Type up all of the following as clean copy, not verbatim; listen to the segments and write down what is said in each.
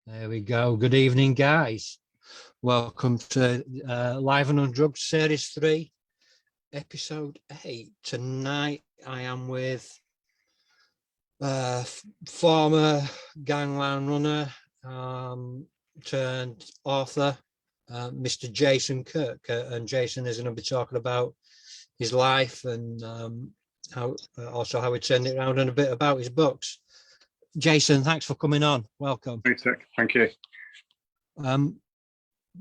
There we go. Good evening, guys. Welcome to Live and Undrugged Series 3, Episode 8. Tonight I am with former gangland runner turned author, Mr. Jason Kirk. And Jason is going to be talking about his life and how he turned it around and a bit about his books. Jason, thanks for coming on. Welcome. Thanks, Nick. Thank you.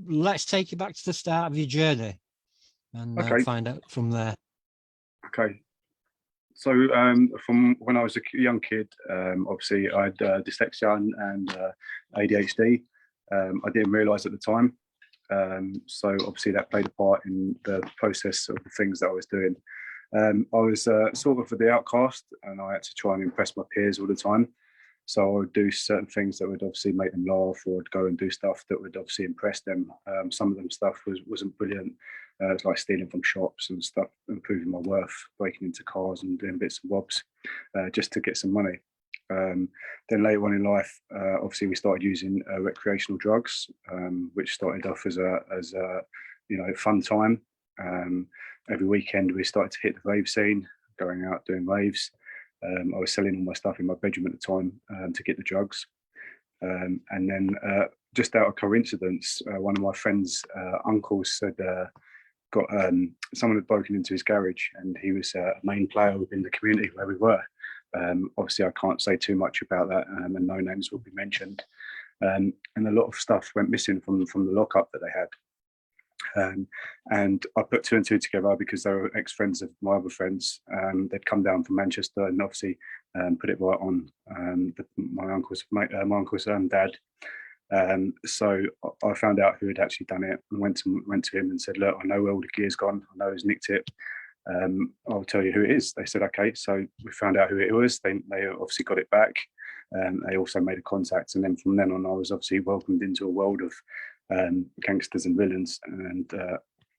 Let's take you back to the start of your journey and find out from there. Okay. So from when I was a young kid, obviously I had dyslexia and ADHD. I didn't realise at the time. So obviously that played a part in the process of the things that I was doing. I was sort of the outcast, and I had to try and impress my peers all the time. So I would do certain things that would obviously make them laugh, or I'd go and do stuff that would obviously impress them. Some of them stuff wasn't brilliant. It was like stealing from shops and stuff, improving my worth, breaking into cars and doing bits and bobs just to get some money. Then later on in life, obviously we started using recreational drugs, which started off as a fun time. Every weekend we started to hit the rave scene, going out doing raves. I was selling all my stuff in my bedroom at the time to get the drugs. And then just out of coincidence, one of my friend's uncles said someone had broken into his garage, and he was a main player within the community where we were. Obviously, I can't say too much about that, and no names will be mentioned. And a lot of stuff went missing from the lockup that they had. And I put two and two together because they were ex-friends of my other friends. They'd come down from Manchester and obviously put it right on my uncle's dad. So I found out who had actually done it and went to him and said, "Look, I know where all the gear's gone. I know who's nicked it. I'll tell you who it is." They said, "Okay." So we found out who it was. They obviously got it back. They also made a contact, and then from then on, I was obviously welcomed into a world of gangsters and villains, and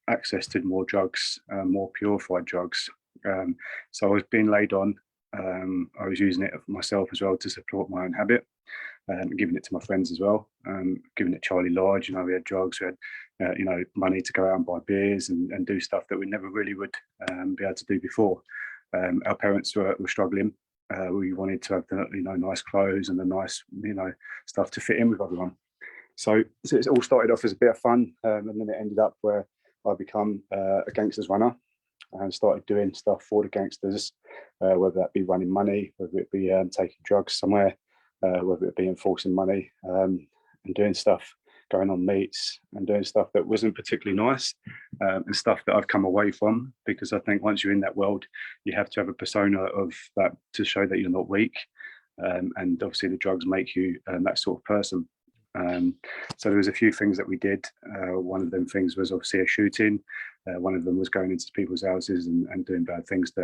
access to more drugs, more purified drugs. So I was being laid on. I was using it myself as well to support my own habit, giving it to my friends as well, giving it Charlie large. We had drugs, we had money to go out and buy beers and do stuff that we never really would be able to do before. Our parents were struggling. We wanted to have nice clothes and the nice stuff to fit in with everyone. So it all started off as a bit of fun, and then it ended up where I become a Gangsters Runner and started doing stuff for the gangsters, whether that be running money, whether it be taking drugs somewhere, whether it be enforcing money, and doing stuff, going on meets and doing stuff that wasn't particularly nice, and stuff that I've come away from, because I think once you're in that world, you have to have a persona of that to show that you're not weak, and obviously the drugs make you that sort of person. So there was a few things that we did. One of them things was obviously a shooting. One of them was going into people's houses and doing bad things to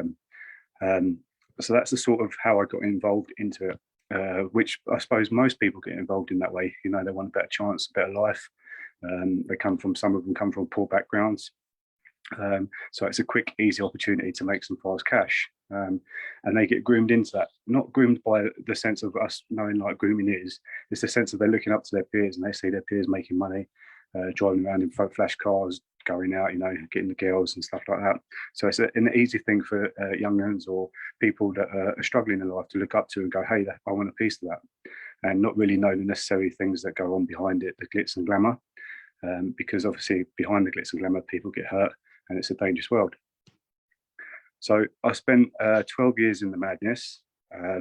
them. So that's the sort of how I got involved into it, which I suppose most people get involved in that way. They want a better chance, a better life. Some of them come from poor backgrounds. So it's a quick, easy opportunity to make some fast cash. And they get groomed into that, not groomed by the sense of us knowing like grooming is. It's the sense of they're looking up to their peers and they see their peers making money, driving around in flash cars, going out, getting the girls and stuff like that. So it's an easy thing for young'uns or people that are struggling in life to look up to and go, "Hey, I want a piece of that," and not really know the necessary things that go on behind it, the glitz and glamour, because obviously behind the glitz and glamour, people get hurt, and it's a dangerous world. So I spent 12 years in the madness. I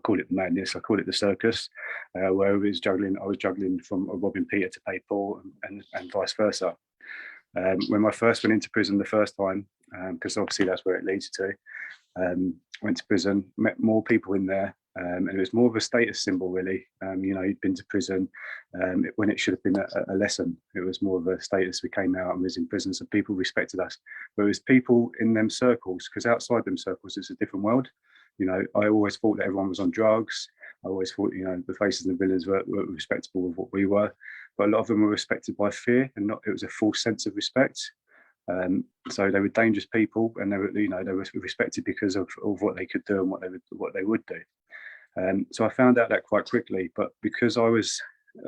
call it the madness. I call it the circus, where I was juggling from robbing Peter to pay Paul, and vice versa. When I first went into prison the first time, because obviously that's where it leads to, went to prison, met more people in there, and it was more of a status symbol, really. You'd been to prison when it should have been a lesson. It was more of a status. We came out and was in prison, so people respected us. But it was people in them circles, because outside them circles, it's a different world. I always thought that everyone was on drugs. I always thought, the faces and the villains were respectable of what we were. But a lot of them were respected by fear, and it was a false sense of respect. So they were dangerous people, and they were respected because of what they could do and what they would do. So I found out that quite quickly. But because I was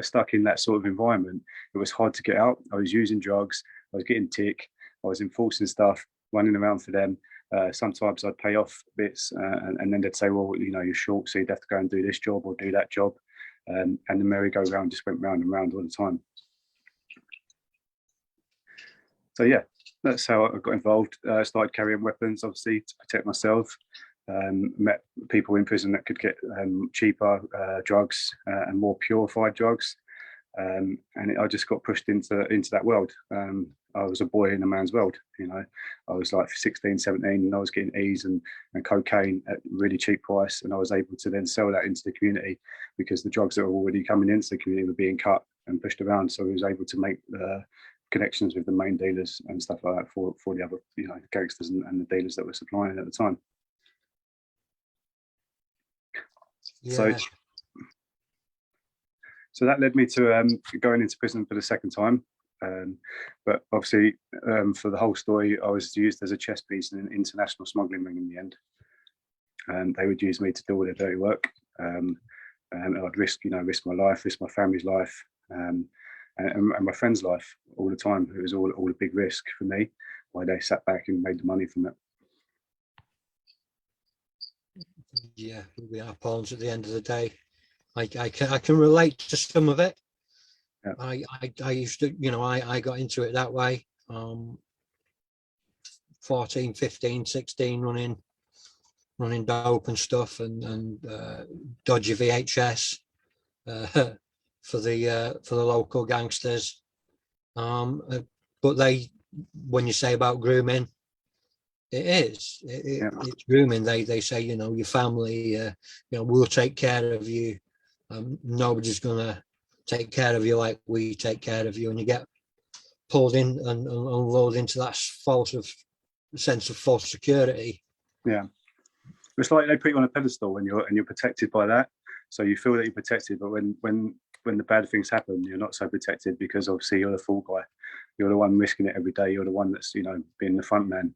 stuck in that sort of environment, it was hard to get out. I was using drugs, I was getting tick, I was enforcing stuff, running around for them. Sometimes I'd pay off bits, and then they'd say, well, you know, you're short, so you'd have to go and do this job or do that job. And the merry-go-round just went round and round all the time. So yeah, that's how I got involved. I started carrying weapons, obviously, to protect myself. Met people in prison that could get cheaper drugs and more purified drugs. And I just got pushed into that world. I was a boy in a man's world, you know. I was like 16, 17, and I was getting E's and cocaine at really cheap price, and I was able to then sell that into the community because the drugs that were already coming into the community were being cut and pushed around. So I was able to make connections with the main dealers and stuff like that for the other, you know, gangsters and the dealers that were supplying at the time. Yeah. So that led me to going into prison for the second time. But obviously, for the whole story, I was used as a chess piece in an international smuggling ring in the end. And they would use me to do all their dirty work. And I'd risk my life, risk my family's life, and my friend's life all the time. It was all a big risk for me, while they sat back and made the money from it. Yeah, we are pawns at the end of the day. I can relate to some of it. Yeah. I used to, you know, I got into it that way. 14, 15, 16, running dope and stuff, and dodgy VHS for the local gangsters. But when you say about grooming, it's grooming. They say, you know, your family, you know, we'll take care of you. Nobody's gonna take care of you like we take care of you, and you get pulled in and lulled into that sense of false security. Yeah, it's like they put you on a pedestal and you're protected by that, so you feel that you're protected. But when the bad things happen, you're not so protected because obviously you're the fall guy. You're the one risking it every day. You're the one that's, you know, being the front man.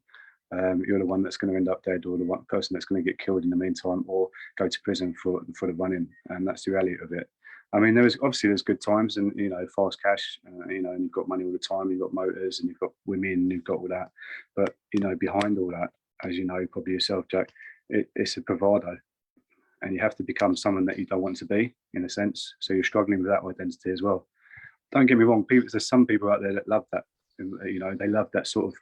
You're the one that's going to end up dead, or the one person that's going to get killed in the meantime, or go to prison for the running. And that's the reality of it. I mean, there's good times, and, you know, fast cash, you know, and you've got money all the time, you've got motors, and you've got women, and you've got all that. But, you know, behind all that, as you know, probably yourself, Jack, it's a bravado, and you have to become someone that you don't want to be, in a sense. So you're struggling with that identity as well. Don't get me wrong, there's some people out there that love that. You know, they love that sort of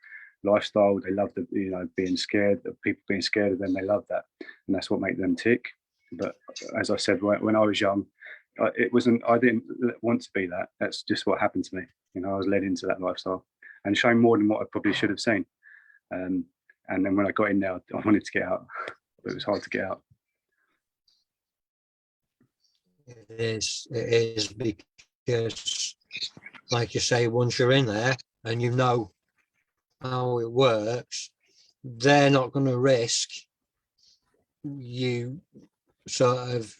lifestyle. They love the, you know, being scared, people being scared of them. They love that, and that's what makes them tick. But as I said, when I was young, I didn't want to be that. That's just what happened to me. You know, I was led into that lifestyle and shown more than what I probably should have seen. And then when I got in there, I wanted to get out, but it was hard to get out. It is because, like you say, once you're in there and you know how it works, they're not going to risk you sort of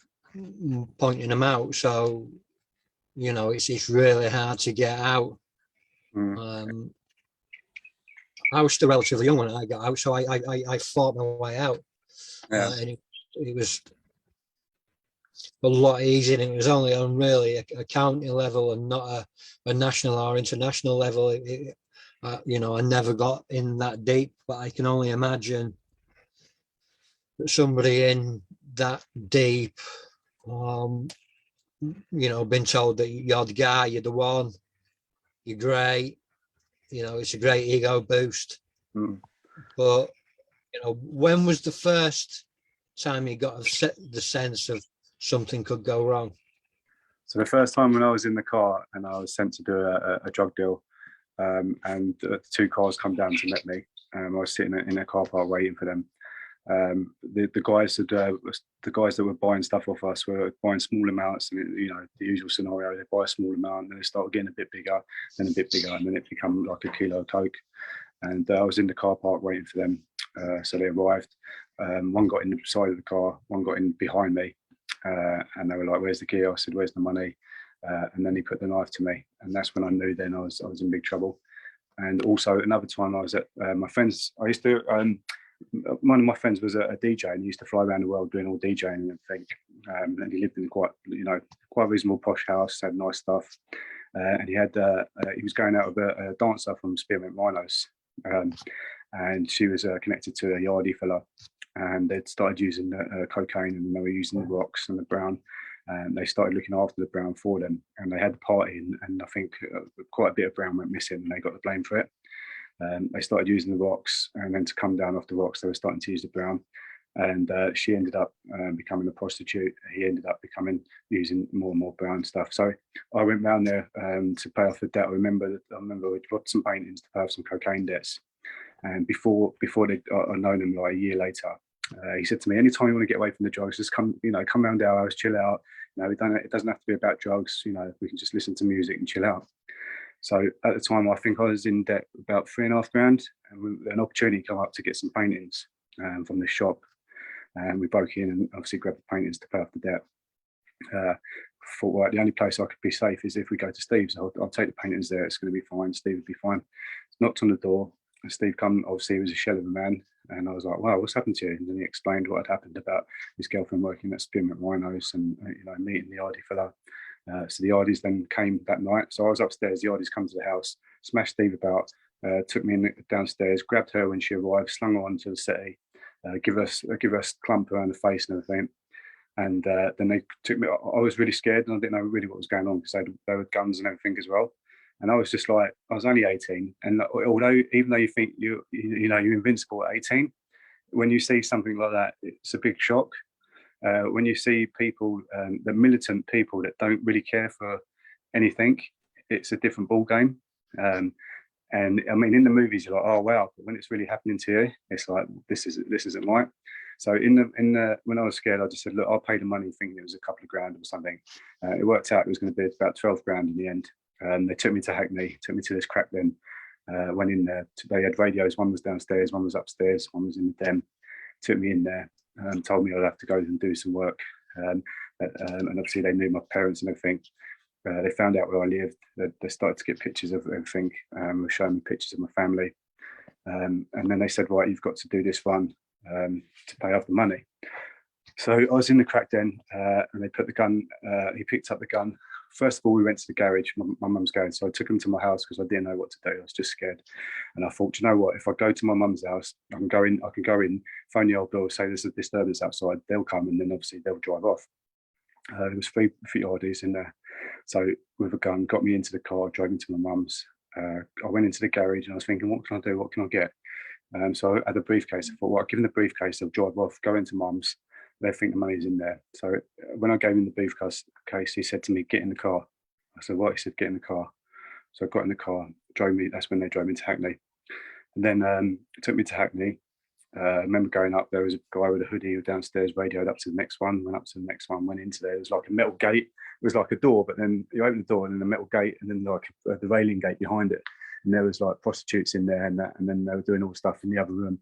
pointing them out. So, you know, it's really hard to get out. I was still relatively young when I got out, so I fought my way out. Yeah. And it was a lot easier, and it was only on really a county level and not a national or international level. You know, I never got in that deep, but I can only imagine that somebody in that deep, you know, been told that you're the guy, you're the one, you're great, you know, it's a great ego boost. But, you know, when was the first time you got the sense of something could go wrong? So the first time when I was in the car and I was sent to do a drug deal, and the two cars come down to meet me. I was sitting in a car park waiting for them. The guys that were buying stuff off us were buying small amounts, and, you know, the usual scenario, they buy a small amount and then they start getting a bit bigger, then a bit bigger, and then it become like a kilo of coke. And I was in the car park waiting for them. So they arrived. One got in the side of the car, one got in behind me, and they were like, "Where's the key?" I said, "Where's the money?" And then he put the knife to me, and that's when I knew then I was in big trouble. And also another time I was at my friend's. I used to one of my friends was a DJ, and he used to fly around the world doing all DJing and everything. and he lived in quite reasonable posh house, had nice stuff, and he was going out with a dancer from Spearmint Rhinos, and she was connected to a yardie fella, and they'd started using cocaine, and they were using the rocks and the brown. And they started looking after the brown for them, and they had the party, and I think quite a bit of brown went missing, and they got the blame for it. They started using the rocks, and then to come down off the rocks, they were starting to use the brown. And she ended up becoming a prostitute. He ended up using more and more brown stuff. So I went round there to pay off the debt. I remember we got some paintings to pay off some cocaine debts. And before I known him like a year later, he said to me, anytime you want to get away from the drugs, just come round our house, chill out. It doesn't have to be about drugs. We can just listen to music and chill out. So at the time, I think I was in debt about $3,500, and an opportunity came up to get some paintings from the shop. And we broke in and obviously grabbed the paintings to pay off the debt. Thought, right, the only place I could be safe is if we go to Steve's. I'll take the paintings there. It's going to be fine. Steve would be fine. Knocked on the door. And Steve come. Obviously, he was a shell of a man. And I was like, wow, what's happened to you? And then he explained what had happened about his girlfriend working at Spearmint Rhinos and meeting the Yardie fella. So the Yardies then came that night. So I was upstairs. The Yardies come to the house, smashed Steve about, took me downstairs, grabbed her when she arrived, slung her onto the settee, give us clump around the face and everything. And then they took me. I was really scared, and I didn't know really what was going on because they had guns and everything as well. And I was just like, I was only 18, and even though you think you're invincible at 18, when you see something like that, it's a big shock. When you see people, the militant people that don't really care for anything, it's a different ball game. And I mean, in the movies, you're like, oh wow, but when it's really happening to you, it's like this isn't right. So when I was scared, I just said, look, I'll pay the money, thinking it was a couple of grand or something. It worked out it was going to be about 12 grand in the end. They took me to Hackney, took me to this crack den. Went in there. They had radios. One was downstairs, one was upstairs, one was in the den. Took me in there. Told me I'd have to go and do some work. And obviously they knew my parents and everything. They found out where I lived. They started to get pictures of everything. Were showing me pictures of my family. And then they said, right, you've got to do this run to pay off the money. So I was in the crack den, and they put the gun. He picked up the gun. First of all, we went to the garage, my mum's garage. So I took him to my house because I didn't know what to do. I was just scared. And I thought, you know what? If I go to my mum's house, I can go in, phone the old bill, say there's a disturbance outside. They'll come, and then obviously they'll drive off. There was three Yardies in there. So with a gun, got me into the car, drove into my mum's. I went into the garage and I was thinking, what can I do? What can I get? So I had a briefcase. I thought, well, I'll give him the briefcase. I'll drive off, go into mum's. They think the money's in there. So when I gave him the briefcase, he said to me, get in the car. I said, what? He said, get in the car. So I got in the car, drove me. That's when they drove me to Hackney. And then took me to Hackney. I remember going up, there was a guy with a hoodie downstairs, radioed up to the next one, went up to the next one, went into there. It was like a metal gate. It was like a door, but then you open the door and then a metal gate and then like the railing gate behind it. And there was like prostitutes in there and that, and then they were doing all stuff in the other room.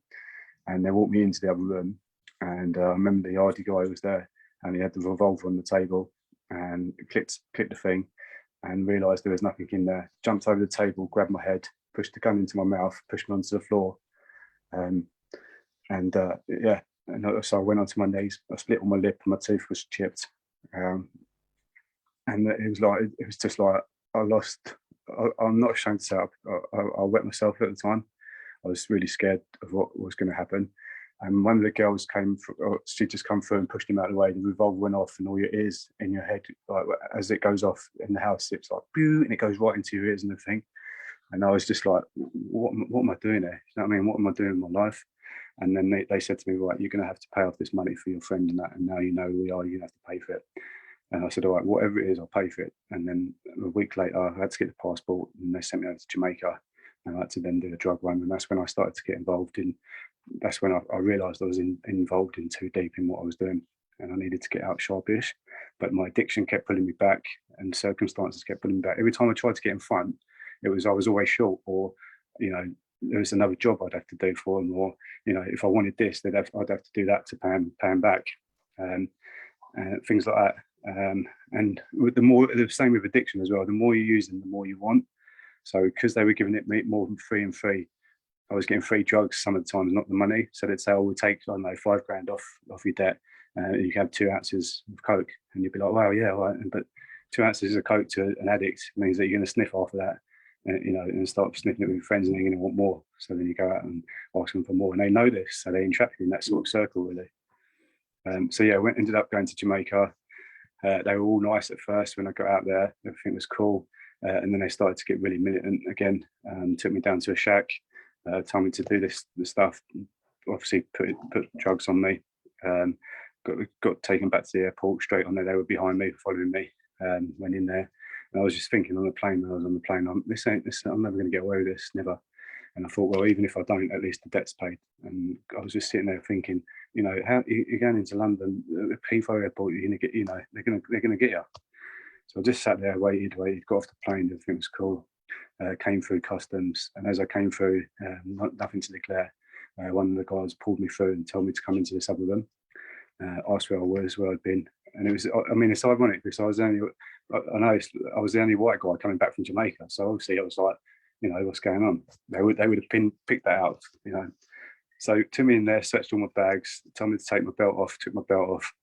And they walked me into the other room. And I remember the Yardie guy was there and he had the revolver on the table and clicked the thing and realised there was nothing in there. Jumped over the table, grabbed my head, pushed the gun into my mouth, pushed me onto the floor. And so I went onto my knees. I split on my lip and my tooth was chipped. And it was just like I lost. I'm not ashamed to say I wet myself at the time. I was really scared of what was going to happen. And one of the girls she just come through and pushed him out of the way. The revolver went off, and all your ears in your head, like as it goes off in the house, it's like boo, and it goes right into your ears and everything. And I was just like, what am I doing there? You know what I mean? What am I doing in my life? And then they said to me, right, you're going to have to pay off this money for your friend and that. And now you know who we are, you have to pay for it. And I said, all right, whatever it is, I'll pay for it. And then a week later, I had to get the passport, and they sent me over to Jamaica. And I had to then do a drug run. And that's when I started to get involved in. That's when I realised I was involved in too deep in what I was doing, and I needed to get out sharpish. But my addiction kept pulling me back, and circumstances kept pulling me back. Every time I tried to get in front, I was always short, or there was another job I'd have to do for them, or if I wanted this, I'd have to do that to pay them back, things like that. And the same with addiction as well. The more you use them, the more you want. So because they were giving it more than free and free, I was getting free drugs some of the times, not the money. So they'd say, "Oh, we'll take, I don't know, $5,000 off your debt, You can have 2 ounces of coke, and you'd be like, wow, yeah, right. But 2 ounces of coke to an addict means that you're going to sniff after that, and start sniffing it with your friends, and they're going to want more. So then you go out and ask them for more, and they know this, so they entrap you in that sort of circle, really. So yeah, ended up going to Jamaica. They were all nice at first when I got out there. Everything was cool. And then they started to get really militant again. Took me down to a shack, told me to do this stuff. Obviously put drugs on me. Got taken back to the airport straight on there. They were behind me, following me. Went in there. And I was just thinking on the plane, when I was on the plane, I'm never going to get away with this, never. And I thought, well, even if I don't, at least the debt's paid. And I was just sitting there thinking, how you're going into London, Heathrow Airport, you're going to get, they're going to get you. So I just sat there, waited, got off the plane, everything was cool. Came through customs, and as I came through, nothing to declare. One of the guys pulled me through and told me to come into this other room. Asked where I was, where I'd been, and it was. I mean, it's ironic because I was the only white guy coming back from Jamaica. So obviously, I was like, what's going on? They would have picked that out, So took me in there, searched all my bags, told me to take my belt off, took my belt off,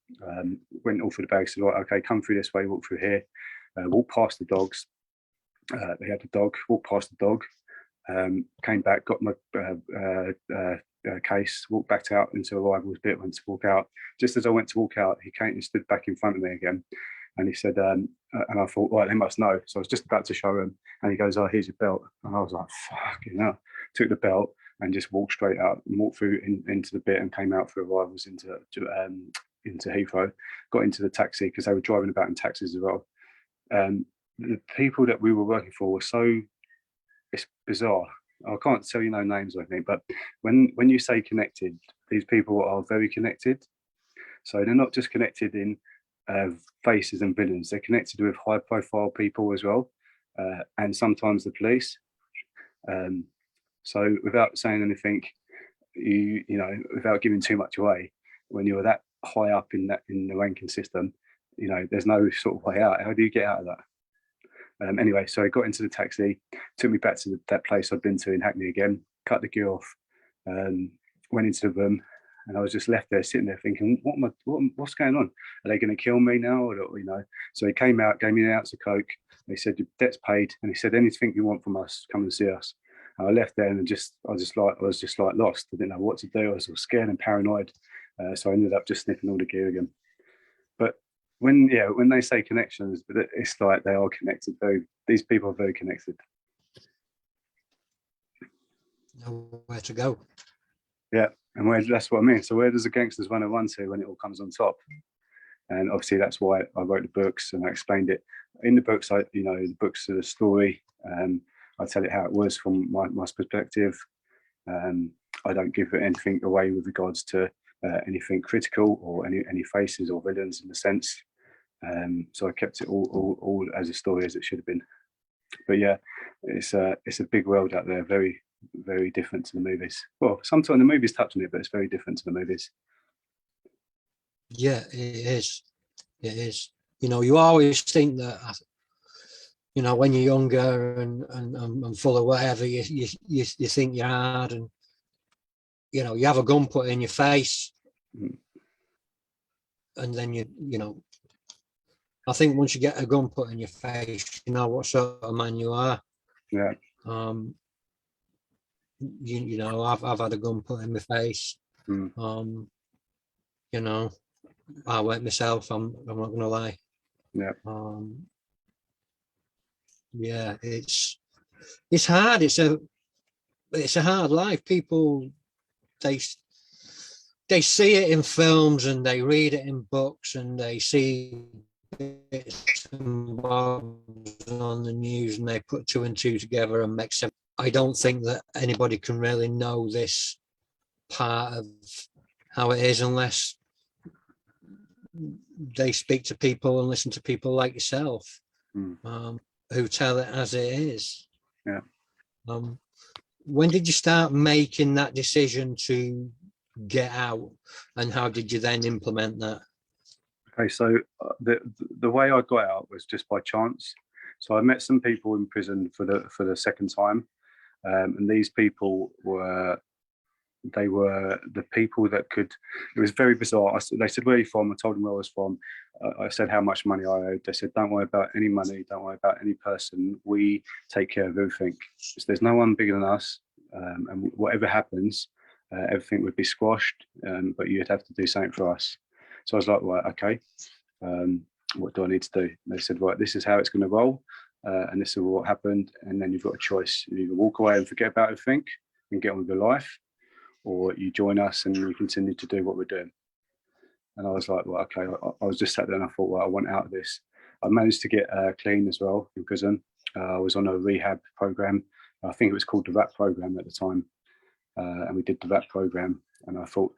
went all through the bags, said, right, okay, come through this way, walk through here, walk past the dogs. They had the dog, walked past the dog, came back, got my case, walked back out into arrivals bit, went to walk out. Just as I went to walk out, he came and stood back in front of me again. And he said, and I thought, right, they must know. So I was just about to show him, and he goes, oh, here's your belt. And I was like, fucking hell. Took the belt and just walked straight out and walked through into the bit and came out through arrivals into Heathrow. Got into the taxi because they were driving about in taxis as well. The people that we were working for were it's bizarre. I can't tell you no names or anything, but when you say connected, these people are very connected. So they're not just connected in faces and villains, they're connected with high profile people as well, and sometimes the police. So without saying anything, without giving too much away, when you're that high up in the ranking system, there's no sort of way out. How do you get out of that? Anyway, so I got into the taxi, took me back to that place I'd been to in Hackney again, cut the gear off, went into the room, and I was just left there sitting there thinking, what's going on? Are they going to kill me now? Or, So he came out, gave me an ounce of coke. They said, your debt's paid. And he said, anything you want from us, come and see us. And I left there and I was just lost. I didn't know what to do. I was scared and paranoid. So I ended up just sniffing all the gear again. But when they say connections, it's like they are connected. These people are very connected. Nowhere to go. Yeah, and that's what I mean. So where does a Gangsters Runner run to when it all comes on top? And obviously that's why I wrote the books and I explained it in the books. The books are the story. I tell it how it was from my perspective. I don't give anything away with regards to anything critical or any faces or villains in a sense. So I kept it all as a story as it should have been. But yeah, it's a big world out there, very, very different to the movies. Well, sometimes the movies touch on it, but it's very different to the movies. Yeah, it is. It is. You always think that, when you're younger and full of whatever, you think you're hard, and you have a gun put in your face, and then I think once you get a gun put in your face, you know what sort of man you are. Yeah. I've had a gun put in my face. I went myself. I'm not gonna lie. Yeah. Yeah, it's hard. It's a hard life. People they see it in films and they read it in books and they see bits and bobs on the news and they put 2 and 2 together and make sense. I don't think that anybody can really know this part of how it is unless they speak to people and listen to people like yourself, who tell it as it is. Yeah. When did you start making that decision to get out, and how did you then implement that? Okay, so the way I got out was just by chance. So I met some people in prison for the second time, and these people were they were the people that could. It was very bizarre. They said, "Where are you from?" I told them where I was from. I said how much money I owed. They said, "Don't worry about any money. Don't worry about any person. We take care of everything. So there's no one bigger than us, and whatever happens, everything would be squashed. But you'd have to do something for us." So I was like, "Right, okay. What do I need to do?" And they said, "Right, this is how it's going to roll, and this is what happened. And then you've got a choice. You either walk away and forget about everything and get on with your life, or you join us and we continue to do what we're doing." And I was like, "Well, okay." I was just sat there and I thought, well, I want out of this. I managed to get clean as well in prison. I was on a rehab program. I think it was called the VAP program at the time. And we did the VAP program. And I thought,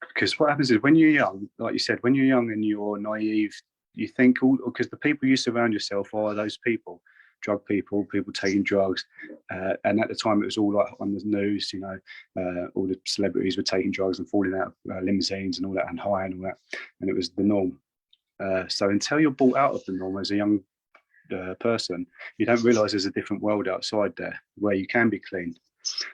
because what happens is when you're young, like you said, when you're young and you're naive, you think all, because the people you surround yourself are those people, drug people, people taking drugs. And at the time it was all like on the news, you know, all the celebrities were taking drugs and falling out of limousines and all that and high and all that. And it was the norm. So until you're brought out of the norm as a young person, you don't realise there's a different world outside there where you can be clean.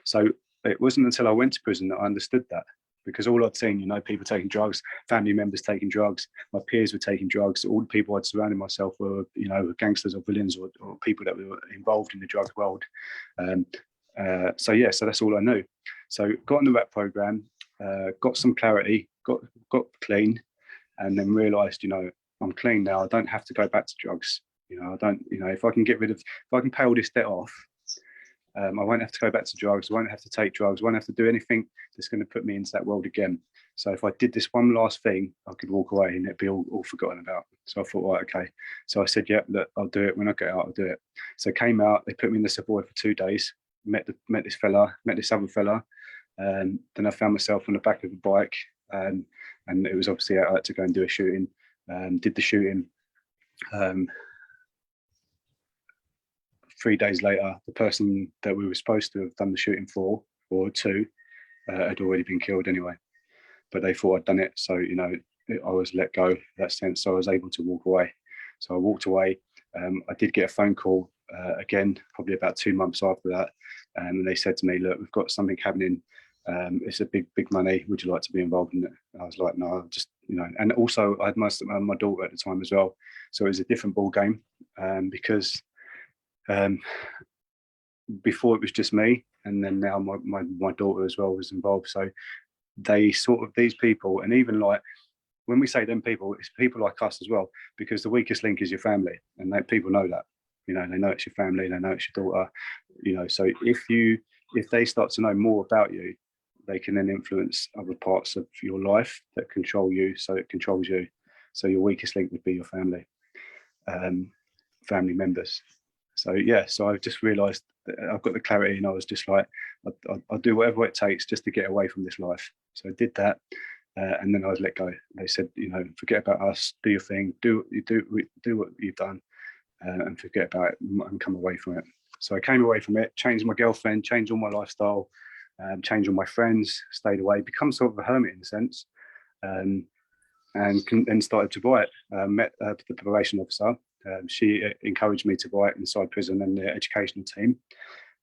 So it wasn't until I went to prison that I understood that. Because all I'd seen, you know, people taking drugs, family members taking drugs, my peers were taking drugs. All the people I'd surrounded myself were, you know, gangsters or villains or people that were involved in the drug world. So that's all I knew. So got on the rap program, got some clarity, got clean, and then realised, you know, I'm clean now. I don't have to go back to drugs. You know, I don't, you know, if I can pay all this debt off, I won't have to go back to drugs. I won't have to take drugs. I won't have to do anything that's going to put me into that world again. So if I did this one last thing, I could walk away and it'd be all forgotten about. So I thought, right, okay. So I said, yeah, look, I'll do it. When I get out, I'll do it. So I came out, they put me in the Savoy for 2 days, met this other fella. Then I found myself on the back of a bike. And it was obviously I had to go and do a shooting. Did the shooting. 3 days later, the person that we were supposed to have done the shooting for, or two, had already been killed anyway. But they thought I'd done it. So, you know, I was let go in that sense. So I was able to walk away. So I walked away. I did get a phone call again, probably about 2 months after that. And they said to me, look, we've got something happening. It's a big money. Would you like to be involved in it? And I was like, no, I'll just, you know, and also I had my daughter at the time as well. So it was a different ball game because before it was just me, and then now my daughter as well was involved. So they sort of, these people, and even like when we say them people, it's people like us as well, because the weakest link is your family, and people know that. You know, they know it's your family, they know it's your daughter. You know, so if they start to know more about you, they can then influence other parts of your life that control you, so it controls you. So your weakest link would be your family, family members. So yeah, so I've just realised that I've got the clarity, and I was just like, I'll do whatever it takes just to get away from this life. So I did that, and then I was let go. They said, you know, forget about us, do your thing, do what you've done, and forget about it and come away from it. So I came away from it, changed my girlfriend, changed all my lifestyle, changed all my friends, stayed away, become sort of a hermit in a sense, and then started to write. Met the probation officer. She encouraged me to write inside prison and the educational team.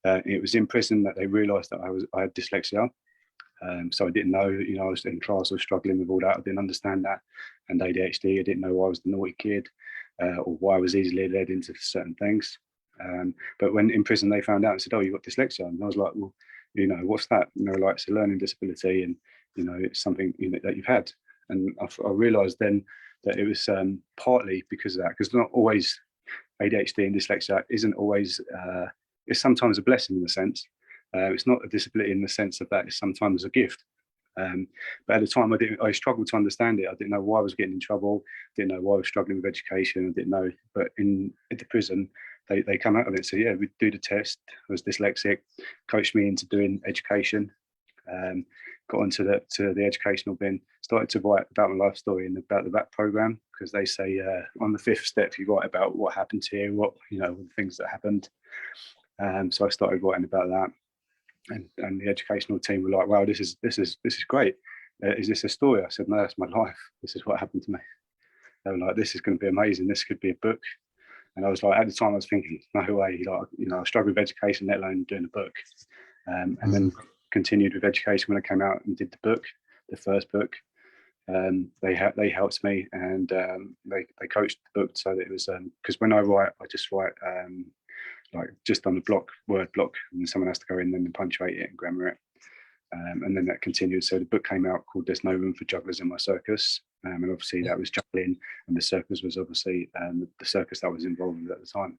It was in prison that they realised that I had dyslexia. So I didn't know, you know, I was in class, I was struggling with all that. I didn't understand that. And ADHD, I didn't know why I was the naughty kid or why I was easily led into certain things. But when in prison, they found out and said, oh, you've got dyslexia. And I was like, well, you know, what's that? You know, like it's a learning disability, and, you know, it's something, you know, that you've had. And I realised then that it was partly because of that, because not always ADHD and dyslexia isn't always, it's sometimes a blessing in a sense. It's not a disability in the sense of that, it's sometimes a gift. But at the time, I struggled to understand it. I didn't know why I was getting in trouble, didn't know why I was struggling with education, I didn't know. But at the prison, they come out of it. So yeah, we do the test. I was dyslexic, coached me into doing education. Got onto the educational bin, started to write about my life story and about the VAP program, because they say on the 5th step you write about what happened to you, what, you know, the things that happened. So I started writing about that, and the educational team were like, wow, this is great. Is this a story? I said, no, that's my life. This is what happened to me. They were like, this is going to be amazing. This could be a book. And I was like, at the time I was thinking, no way, like, you know, I struggle with education, let alone doing a book. And then continued with education when I came out and did the first book. They helped me, and they coached the book so that it was, because when I write, I just write like just on the word block, and someone has to go in and then punctuate it and grammar it. And then that continued. So the book came out called "There's No Room for Jugglers in My Circus," and obviously that was juggling, and the circus was obviously the circus that I was involved with at the time.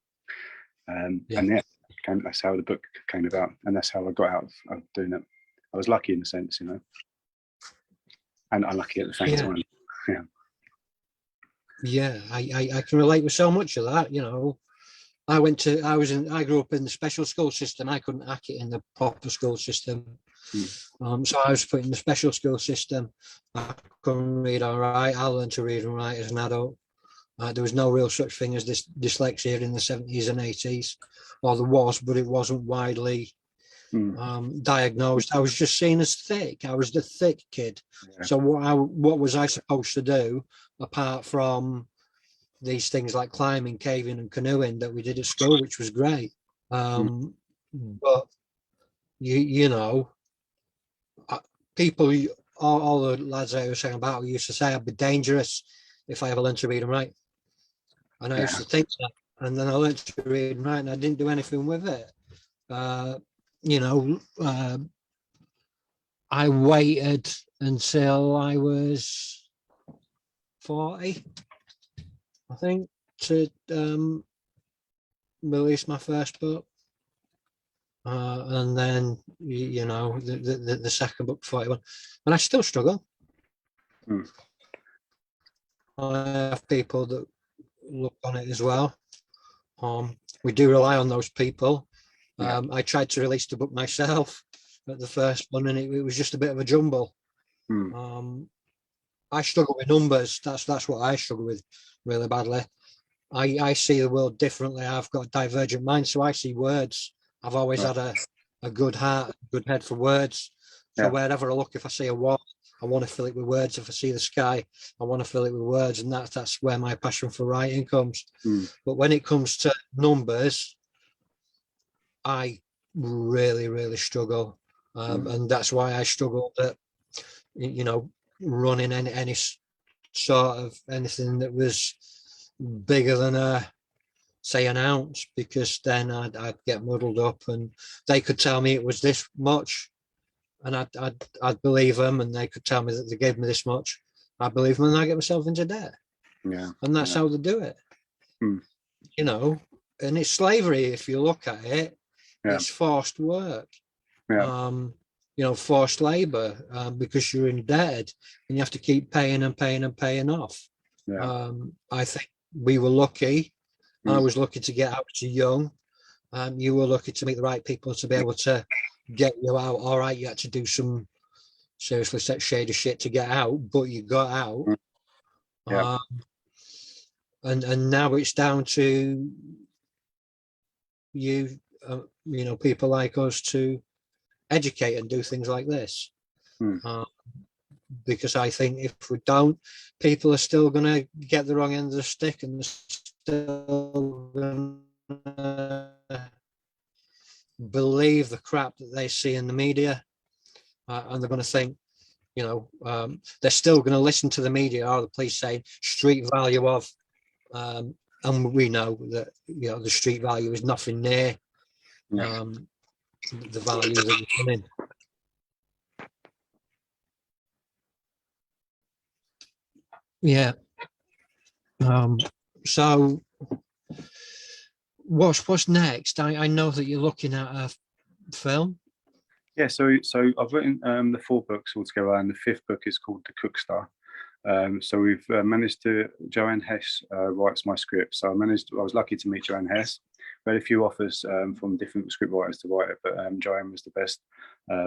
And that's how the book came about, and that's how I got out of doing it. I was lucky in a sense, you know, and unlucky at the same time. Yeah, I can relate with so much of that, you know. I grew up in the special school system. I couldn't hack it in the proper school system. So I was put in the special school system. I couldn't read or write. I learned to read and write as an adult. There was no real such thing as this dyslexia in the 70s and 80s, or there was, but it wasn't widely diagnosed. I was just seen as thick. I was the thick kid. Yeah. So what was I supposed to do apart from these things like climbing, caving, and canoeing that we did at school, which was great. But you know, people, all the lads I was saying about used to say I'd be dangerous if I ever learned to read and write. And I used to think that, and then I learned to read and write, and I didn't do anything with it. You know, I waited until I was 40, I think, to release my first book. And then, you know, the second book, 41. And I still struggle. I have people that look on it as well. We do rely on those people. I tried to release the book myself at the first one, and it was just a bit of a jumble. I struggle with numbers. That's what I struggle with really badly. I see the world differently. I've got a divergent mind, so I see words. I've always had a good heart, a good head for words. So wherever I look, if I see a wall, I want to fill it with words. If I see the sky, I want to fill it with words, and that's where my passion for writing comes. But when it comes to numbers, I really, really struggle, and that's why I struggled at, you know, running any sort of anything that was bigger than say an ounce, because then I'd get muddled up, and they could tell me it was this much, and I'd believe them, and they could tell me that they gave me this much. I believe them, and I get myself into debt. And that's how they do it. You know, and it's slavery if you look at it. It's forced work. You know, forced labor, because you're indebted and you have to keep paying and paying and paying off. I think we were lucky. I was lucky to get out too young. You were lucky to meet the right people to be able to get you out. All right, you had to do some seriously shady shit to get out, but you got out. And now it's down to you, you know, people like us to educate and do things like this. Because I think if we don't, people are still going to get the wrong end of the stick, and they're still going to believe the crap that they see in the media, and they're going to think, you know, they're still going to listen to the media or the police saying street value of, and we know that, you know, the street value is nothing near the value that we're in. So what's next? I know that you're looking at a film. So I've written the 4 books altogether, and the 5th book is called The Cook-Star. So we've managed to, Joanne Hess writes my script. So I was lucky to meet Joanne Hess. We had a few offers from different script writers to write it, but Joanne was the best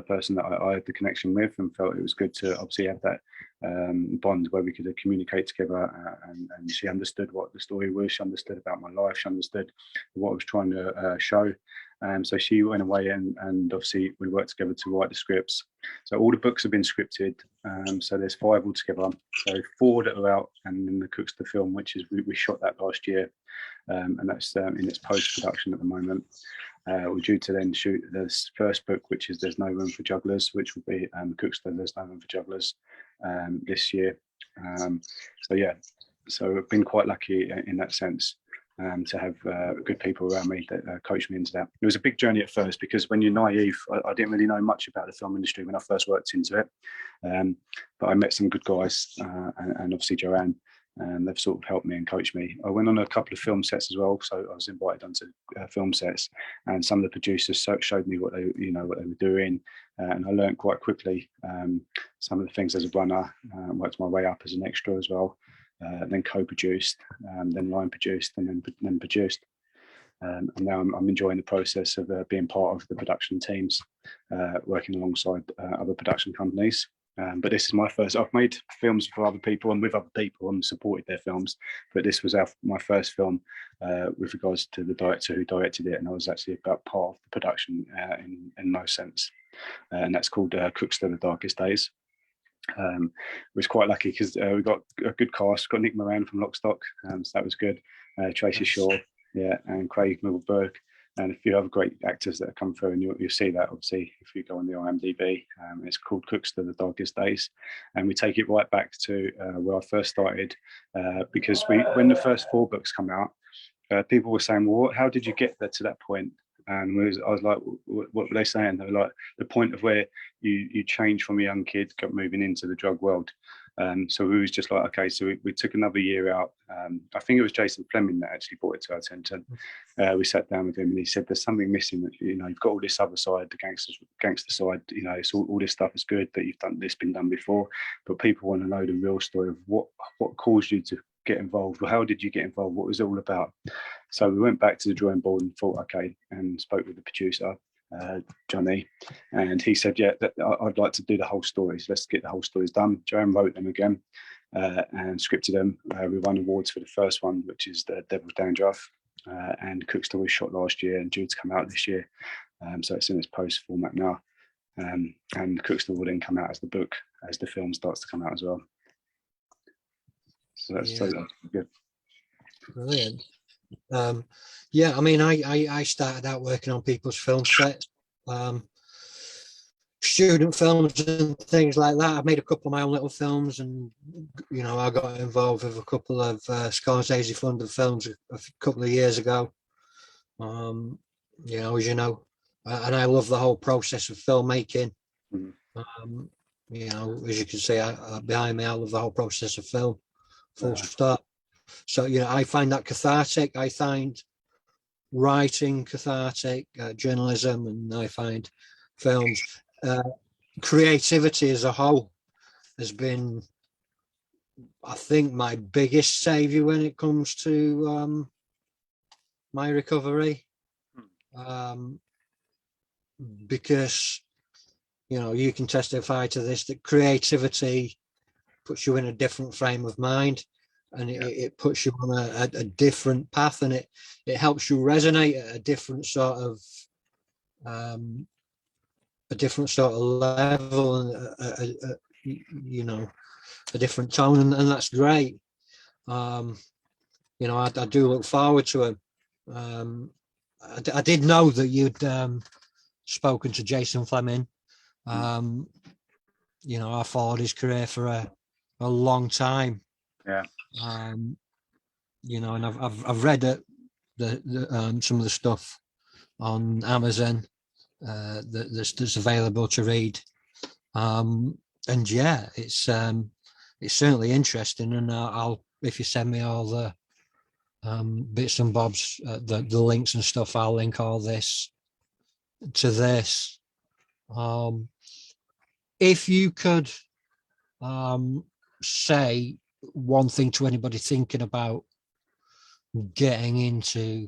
person that I had the connection with, and felt it was good to obviously have that bond where we could communicate together, and she understood what the story was. She understood about my life. She understood what I was trying to show. So she went away, and obviously we worked together to write the scripts. So all the books have been scripted. So there's 5 altogether. So 4 that are out, and then the Cook-Star film, which is we shot that last year, and that's in its post-production at the moment. we're due to then shoot this first book, which is There's No Room for Jugglers, which will be Cookster, There's No Room for Jugglers this year. So yeah, so I've been quite lucky in that sense. To have good people around me that coached me into that. It was a big journey at first because when you're naive, I didn't really know much about the film industry when I first worked into it. But I met some good guys and obviously Joanne, and they've sort of helped me and coached me. I went on a couple of film sets as well, so I was invited onto film sets, and some of the producers showed me what they were doing, and I learned quite quickly some of the things as a runner. Worked my way up as an extra as well. Then co-produced, then line produced, and then produced. And now I'm enjoying the process of being part of the production teams, working alongside other production companies. But this is my first. I've made films for other people and with other people and supported their films. But this was my first film with regards to the director who directed it, and I was actually part of the production in no sense. And that's called Cookster: The Darkest Days. Was quite lucky because we got a good cast. Got Nick Moran from Lock Stock, so that was good. Tracy Shaw, yeah, and Craig Middleburg, and a few other great actors that have come through. And you'll see that obviously if you go on the IMDb. It's called Cookster: The Darkest Days, and we take it right back to where I first started, because when the first 4 books come out, people were saying, "Well, how did you get there to that point?" And I was like, what were they saying? They were like, the point of where you change from a young kid moving into the drug world. So we was just like, okay, so we took another year out. I think it was Jason Fleming that actually brought it to our attention. We sat down with him and he said, there's something missing. That, you've got all this other side, the gangster side, it's all this stuff is good that you've done, this been done before, but people want to know the real story of what caused you to get involved. Well, how did you get involved? What was it all about? So we went back to the drawing board and thought, okay, and spoke with the producer, Johnny, and he said, yeah, I'd like to do the whole stories. Let's get the whole stories done. Joanne wrote them again and scripted them. We won awards for the first one, which is the Devil's Dandruff, and Cookster was shot last year and due to come out this year. So it's in its post format now. And Cookster will then come out as the book as the film starts to come out as well. So that's good. Brilliant. Yeah, I mean, I started out working on people's film sets, student films and things like that. I've made a couple of my own little films, and I got involved with a couple of Scorsese funded films a couple of years ago. And I love the whole process of filmmaking. As you can see behind me, I love the whole process of film, full stop. So, I find that cathartic. I find writing cathartic, journalism, and I find films. Creativity as a whole has been, I think, my biggest savior when it comes to my recovery. Because, you can testify to this, that creativity puts you in a different frame of mind. And it puts you on a different path, and it helps you resonate at a different sort of level, and a different tone, and that's great. I do look forward to it. I did know that you'd spoken to Jason Fleming. I followed his career for a long time. Yeah. And I've read some of the stuff on Amazon that's available to read, and yeah, it's certainly interesting. And I'll if you send me all the bits and bobs, the links and stuff, I'll link all this to this. If you could say one thing to anybody thinking about getting into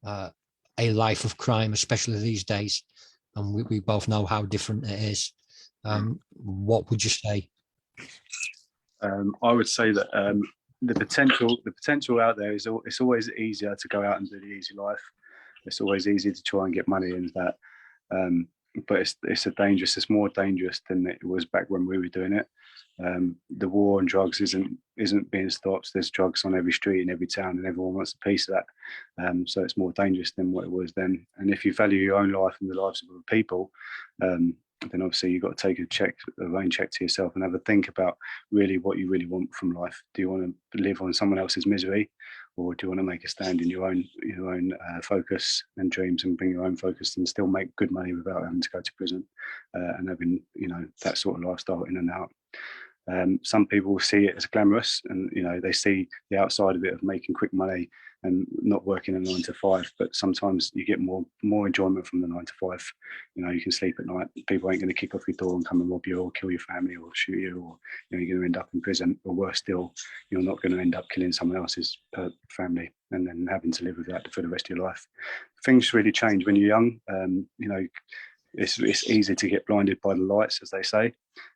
a life of crime, especially these days, and we both know how different it is, what would you say? I would say that the potential out there is, it's always easier to go out and do the easy life. It's always easy to try and get money into that. but it's more dangerous than it was back when we were doing it. The war on drugs isn't being stopped. There's drugs on every street in every town, and everyone wants a piece of that. So it's more dangerous than what it was then. And if you value your own life and the lives of other people, then obviously you've got to take a rain check to yourself and have a think about really what you really want from life. Do you want to live on someone else's misery, or do you want to make a stand in your own focus and dreams, and bring your own focus and still make good money without having to go to prison and having that sort of lifestyle in and out? Some people will see it as glamorous, and they see the outside of it of making quick money and not working a 9 to 5. But sometimes you get more enjoyment from the 9 to 5. You can sleep at night. People ain't going to kick off your door and come and rob you or kill your family or shoot you, or you're going to end up in prison, or worse still, you're not going to end up killing someone else's family and then having to live with that for the rest of your life. Things really change when you're young. It's easy to get blinded by the lights, as they say,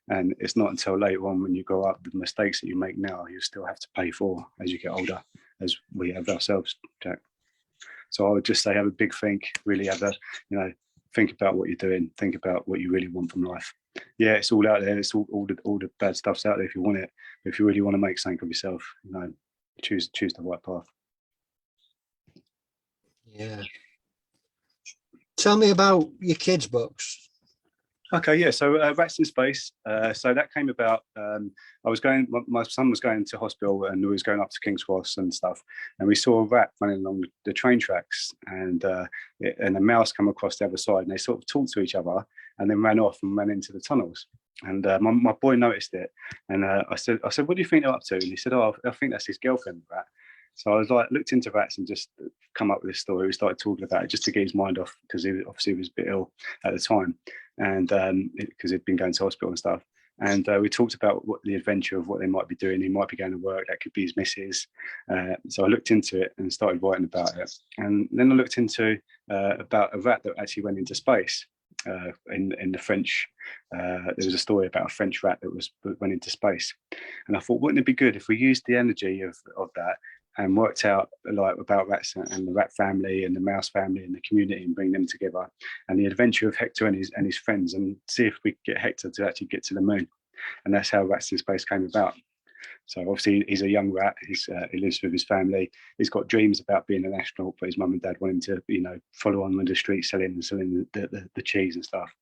and it's not until later on when you grow up, the mistakes that you make now, you still have to pay for as you get older, as we have ourselves, Jack. So I would just say, have a big think, really have a, think about what you're doing, think about what you really want from life. Yeah, it's all out there. It's all the bad stuff's out there if you want it. But if you really want to make something of yourself, choose the right path. Yeah. Tell me about your kids' books. Okay, yeah. So Rats in Space. So that came about. My son was going to hospital and we was going up to King's Cross and stuff, and we saw a rat running along the train tracks, and a mouse come across the other side, and they sort of talked to each other, and then ran off and ran into the tunnels. And my boy noticed it, and I said, what do you think they're up to? And he said, oh, I think that's his girlfriend, the rat. So I was looked into rats and just come up with this story. We started talking about it just to get his mind off, because he obviously was a bit ill at the time, and because he'd been going to hospital and stuff. And we talked about what the adventure of what they might be doing. He might be going to work. That could be his missus. So I looked into it and started writing about it. And then I looked into about a rat that actually went into space. In the French, there was a story about a French rat that went into space. And I thought, wouldn't it be good if we used the energy of that and worked out about rats and the rat family and the mouse family and the community, and bring them together, and the adventure of Hector and his friends, and see if we could get Hector to actually get to the moon. And that's how Rats in Space came about. So obviously he's a young rat. He lives with his family. He's got dreams about being an astronaut, but his mum and dad want him to, follow on with the street selling the cheese and stuff.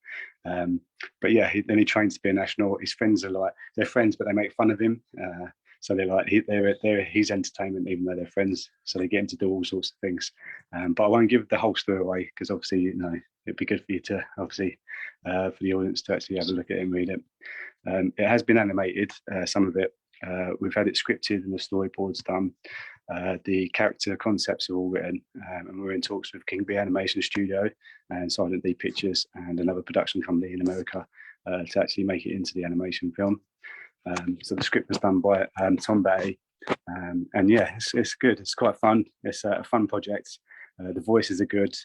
But yeah, then he trains to be an astronaut. His friends are they're friends, but they make fun of him. So they're his entertainment, even though they're friends. So they get him to do all sorts of things. But I won't give the whole story away, because obviously, it'd be good for you to for the audience to actually have a look at it and read it. It has been animated, some of it. We've had it scripted and the storyboards done. The character concepts are all written, and we're in talks with King B Animation Studio and Silent D Pictures and another production company in America to actually make it into the animation film. So the script was done by Tom Batty, and yeah, it's good. It's quite fun. It's a fun project. The voices are good,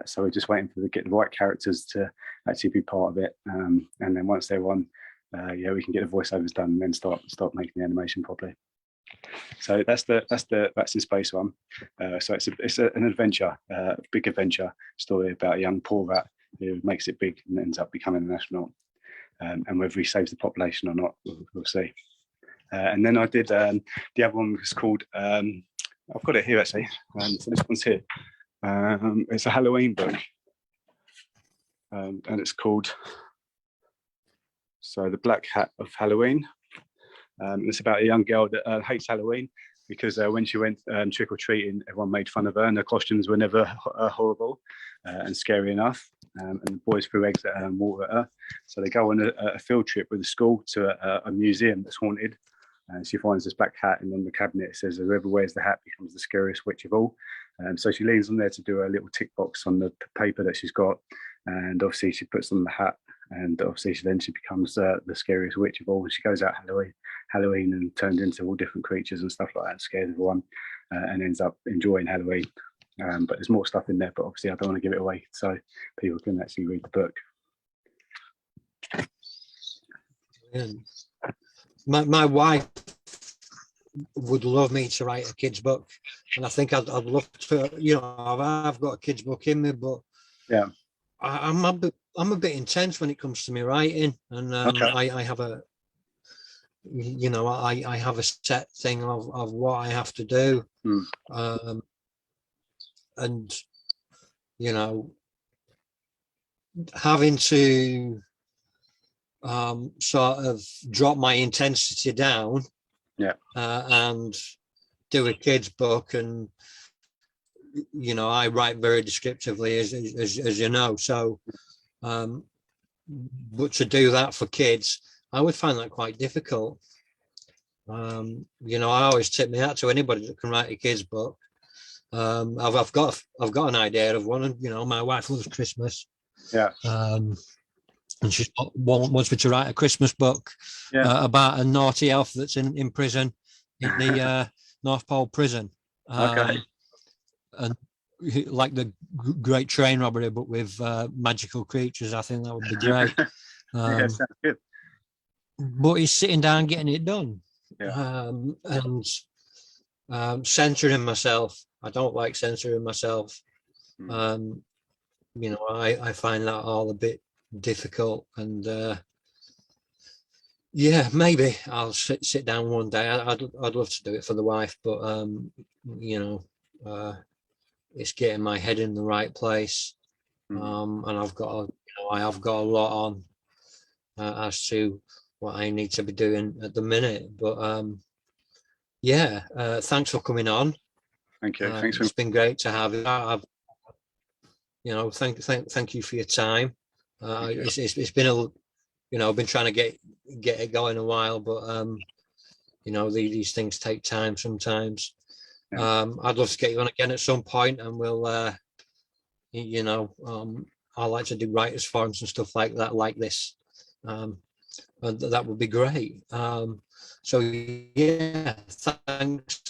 so we're just waiting to get the right characters to actually be part of it, and then once they're on, we can get the voiceovers done and then start making the animation properly. So that's the Rats in Space one. So it's an adventure, a big adventure story about a young poor rat who makes it big and ends up becoming an astronaut. And whether he saves the population or not, we'll see. And then I did the other one was called, I've got it here actually. So this one's here. It's a Halloween book, and it's called The Black Hat of Halloween. It's about a young girl that hates Halloween because when she went trick-or-treating, everyone made fun of her, and her costumes were never horrible and scary enough. And the boys threw eggs at her and water at her. So they go on a field trip with the school to a museum that's haunted. And she finds this black hat, and on the cabinet it says, whoever wears the hat becomes the scariest witch of all. So she leans on there to do a little tick box on the paper that she's got. And obviously she puts on the hat, and obviously she becomes the scariest witch of all. And she goes out Halloween and turns into all different creatures and stuff like that, scares everyone, and ends up enjoying Halloween. But there's more stuff in there, but obviously I don't want to give it away, so people can actually read the book. My wife would love me to write a kid's book, and I think I'd love to. I've got a kid's book in me, but yeah, I'm a bit intense when it comes to me writing, and Okay. I have a, you know, I have a set thing of what I have to do, and you know, having to sort of drop my intensity down, and do a kid's book, and you know, I write very descriptively, as you know, so but to do that for kids, I would find that quite difficult. You know, I always tip my hat to anybody that can write a kids book. I've got an idea of one, and you know, my wife loves Christmas. Yeah. And she wants me to write a Christmas book about a naughty elf that's in prison in the North Pole prison. Okay. And like the Great Train Robbery, but with magical creatures. I think that would be great. Yeah, sounds good. But he's sitting down getting it done. Yeah. And censoring myself. I don't like censoring myself. You know, I find that all a bit difficult, and yeah, maybe I'll sit down one day. I'd love to do it for the wife, but you know, it's getting my head in the right place, and I've got I have got a lot on as to what I need to be doing at the minute. But yeah, thanks for coming on. Thank you. Thanks. It's been great to have you. You know, thank you for your time. It's been a, you know, I've been trying to get it going a while, but you know, these things take time sometimes. I'd love to get you on again at some point, and we'll you know, I like to do writers forums and stuff like that, like this, and that would be great. So yeah, thanks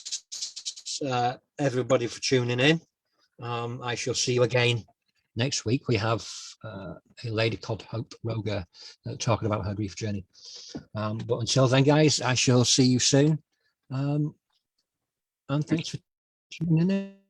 everybody for tuning in. I shall see you again next week. We have a lady called Hope Roger talking about her grief journey. But until then, guys, I shall see you soon. And thanks for tuning in.